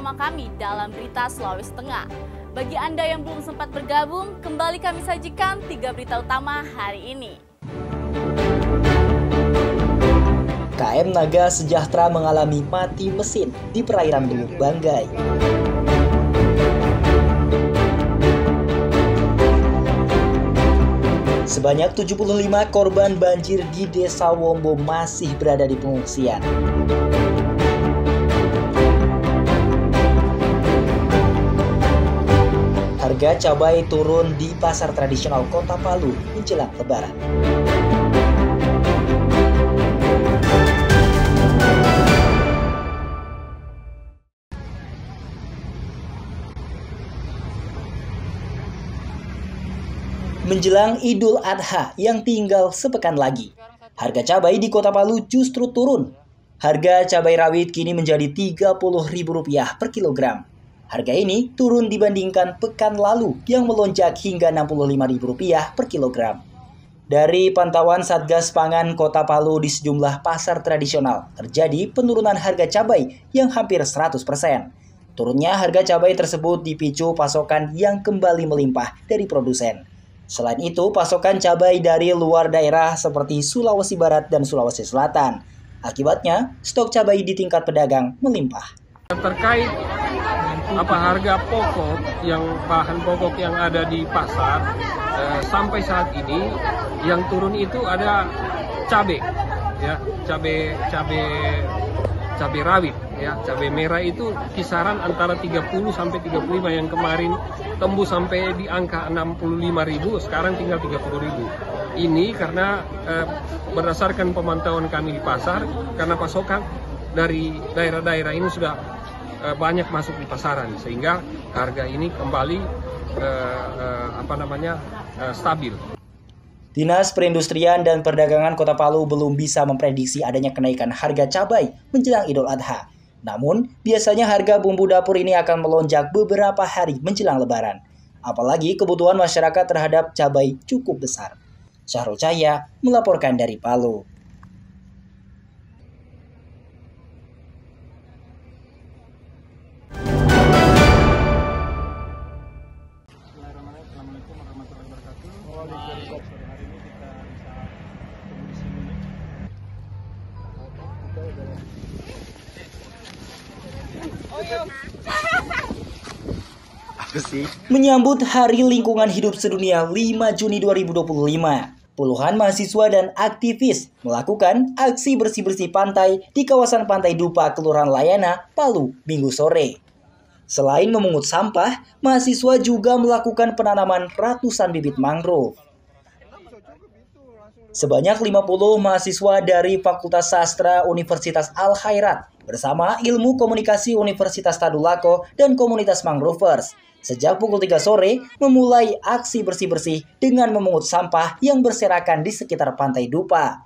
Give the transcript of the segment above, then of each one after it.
bersama kami dalam Berita Sulawesi Tengah. Bagi Anda yang belum sempat bergabung, kembali kami sajikan 3 berita utama hari ini. KM Naga Sejahtera mengalami mati mesin di perairan Teluk Banggai. Sebanyak 75 korban banjir di Desa Wombo masih berada di pengungsian. Harga cabai turun di pasar tradisional Kota Palu menjelang Lebaran. Menjelang Idul Adha yang tinggal sepekan lagi, harga cabai di Kota Palu justru turun. Harga cabai rawit kini menjadi Rp30.000 per kilogram. Harga ini turun dibandingkan pekan lalu yang melonjak hingga Rp65.000 per kilogram. Dari pantauan Satgas Pangan Kota Palu di sejumlah pasar tradisional, terjadi penurunan harga cabai yang hampir 100%. Turunnya harga cabai tersebut dipicu pasokan yang kembali melimpah dari produsen. Selain itu, pasokan cabai dari luar daerah seperti Sulawesi Barat dan Sulawesi Selatan. Akibatnya, stok cabai di tingkat pedagang melimpah. Terkait harga pokok bahan pokok yang ada di pasar sampai saat ini yang turun itu ada cabai rawit ya, cabai merah itu kisaran antara 30 sampai 35 yang kemarin tembus sampai di angka 65.000, sekarang tinggal 30.000. Ini karena berdasarkan pemantauan kami di pasar, karena pasokan dari daerah-daerah ini sudah banyak masuk di pasaran, sehingga harga ini kembali stabil. Dinas Perindustrian dan Perdagangan Kota Palu belum bisa memprediksi adanya kenaikan harga cabai menjelang Idul Adha. Namun, biasanya harga bumbu dapur ini akan melonjak beberapa hari menjelang Lebaran. Apalagi kebutuhan masyarakat terhadap cabai cukup besar. Syahrul Cahya melaporkan dari Palu. Menyambut Hari Lingkungan Hidup Sedunia 5 Juni 2025, puluhan mahasiswa dan aktivis melakukan aksi bersih-bersih pantai di kawasan Pantai Dupa, Kelurahan Layana, Palu, Minggu sore. Selain memungut sampah, mahasiswa juga melakukan penanaman ratusan bibit mangrove. Sebanyak 50 mahasiswa dari Fakultas Sastra Universitas Al-Khairat bersama Ilmu Komunikasi Universitas Tadulako dan komunitas Mangrovers sejak pukul 3 sore memulai aksi bersih-bersih dengan memungut sampah yang berserakan di sekitar Pantai Dupa.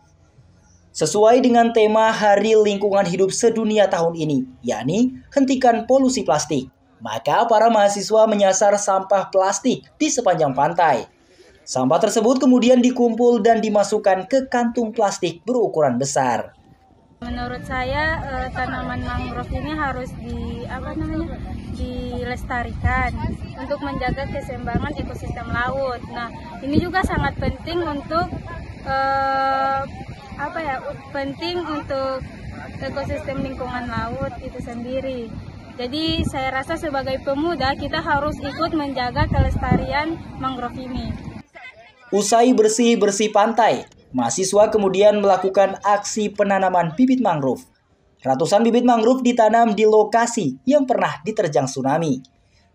Sesuai dengan tema Hari Lingkungan Hidup Sedunia tahun ini, yakni hentikan polusi plastik, maka para mahasiswa menyasar sampah plastik di sepanjang pantai. Sampah tersebut kemudian dikumpul dan dimasukkan ke kantung plastik berukuran besar. Menurut saya tanaman mangrove ini harus dilestarikan untuk menjaga keseimbangan ekosistem laut. Nah, ini juga sangat penting untuk penting untuk ekosistem lingkungan laut itu sendiri. Jadi saya rasa sebagai pemuda kita harus ikut menjaga kelestarian mangrove ini. Usai bersih-bersih pantai, mahasiswa kemudian melakukan aksi penanaman bibit mangrove. Ratusan bibit mangrove ditanam di lokasi yang pernah diterjang tsunami.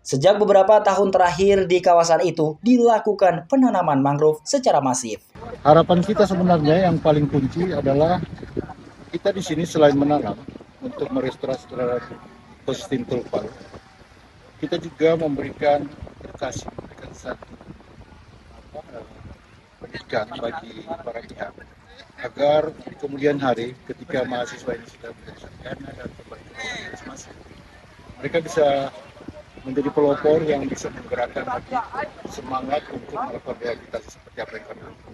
Sejak beberapa tahun terakhir di kawasan itu dilakukan penanaman mangrove secara masif. Harapan kita sebenarnya yang paling kunci adalah kita di sini selain menanam untuk merestorasi ekosistem Teluk Palu, kita juga memberikan edukasi, memberikan satu pendidikan bagi para pihak agar di kemudian hari ketika mahasiswa ini sudah menjadi sarjana dan berbagi masing-masing, mereka bisa menjadi pelopor yang bisa menggerakkan hati semangat untuk melakukan rehabilitasi seperti apa yang kami lakukan.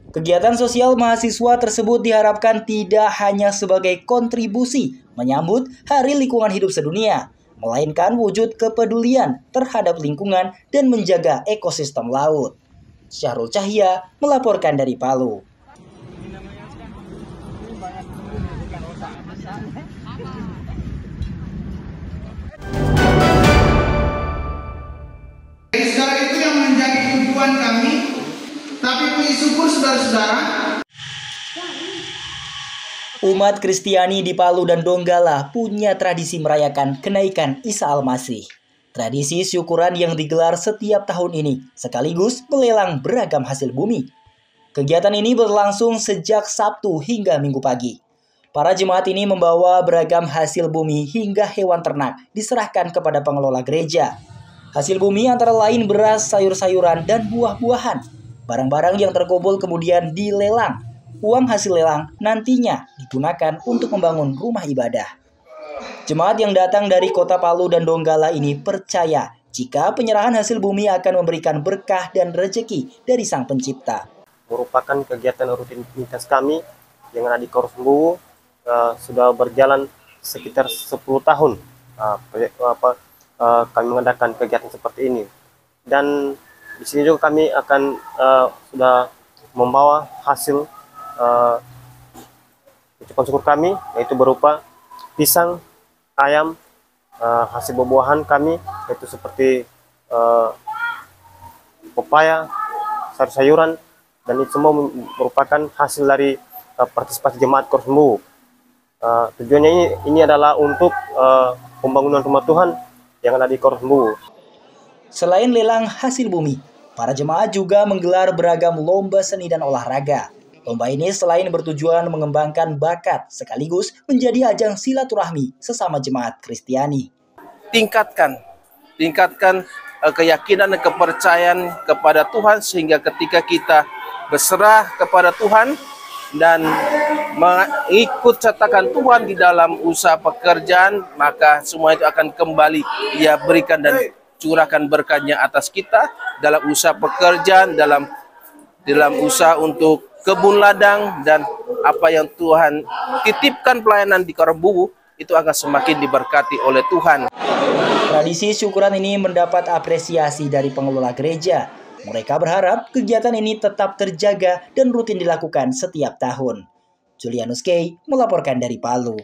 Kegiatan sosial mahasiswa tersebut diharapkan tidak hanya sebagai kontribusi menyambut Hari Lingkungan Hidup Sedunia, melainkan wujud kepedulian terhadap lingkungan dan menjaga ekosistem laut. Syahrul Cahya melaporkan dari Palu. Saudara itu yang menjadi tujuan kami, tapi puji syukur saudara-saudara. Umat Kristiani di Palu dan Donggala punya tradisi merayakan kenaikan Isa Al-Masih. Tradisi syukuran yang digelar setiap tahun ini sekaligus melelang beragam hasil bumi. Kegiatan ini berlangsung sejak Sabtu hingga Minggu pagi. Para jemaat ini membawa beragam hasil bumi hingga hewan ternak diserahkan kepada pengelola gereja. Hasil bumi antara lain beras, sayur-sayuran, dan buah-buahan. Barang-barang yang terkumpul kemudian dilelang. Uang hasil lelang nantinya digunakan untuk membangun rumah ibadah. Jemaat yang datang dari kota Palu dan Donggala ini percaya jika penyerahan hasil bumi akan memberikan berkah dan rezeki dari Sang Pencipta. Merupakan kegiatan rutinitas kami yang ada di Korsembu, sudah berjalan sekitar 10 tahun. Kami mengadakan kegiatan seperti ini, dan di sini juga kami akan sudah membawa hasil ucapan syukur kami, yaitu berupa pisang, ayam, hasil buah-buahan kami, yaitu seperti pepaya, sayur-sayuran, dan itu semua merupakan hasil dari partisipasi jemaat Korsembu. Tujuannya ini adalah untuk pembangunan rumah Tuhan yang ada di Korsembu. Selain lelang hasil bumi, para jemaat juga menggelar beragam lomba seni dan olahraga. Lomba ini selain bertujuan mengembangkan bakat, sekaligus menjadi ajang silaturahmi sesama jemaat Kristiani. Tingkatkan keyakinan dan kepercayaan kepada Tuhan, sehingga ketika kita berserah kepada Tuhan dan mengikut cetakan Tuhan di dalam usaha pekerjaan, maka semua itu akan kembali Ia berikan dan curahkan berkatnya atas kita dalam usaha pekerjaan, dalam usaha untuk kebun ladang, dan apa yang Tuhan titipkan pelayanan di Korsembu itu akan semakin diberkati oleh Tuhan. Tradisi syukuran ini mendapat apresiasi dari pengelola gereja. Mereka berharap kegiatan ini tetap terjaga dan rutin dilakukan setiap tahun. Julianus K. melaporkan dari Palu.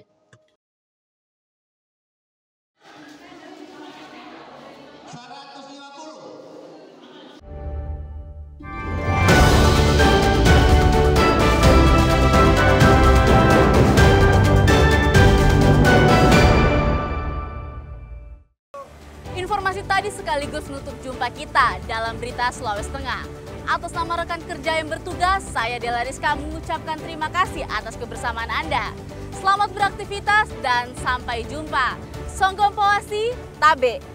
Informasi tadi sekaligus menutup jumpa kita dalam Berita Sulawesi Tengah. Atas nama rekan kerja yang bertugas, saya Della Rizka mengucapkan terima kasih atas kebersamaan Anda. Selamat beraktivitas dan sampai jumpa. Songgom Powasi, Tabe.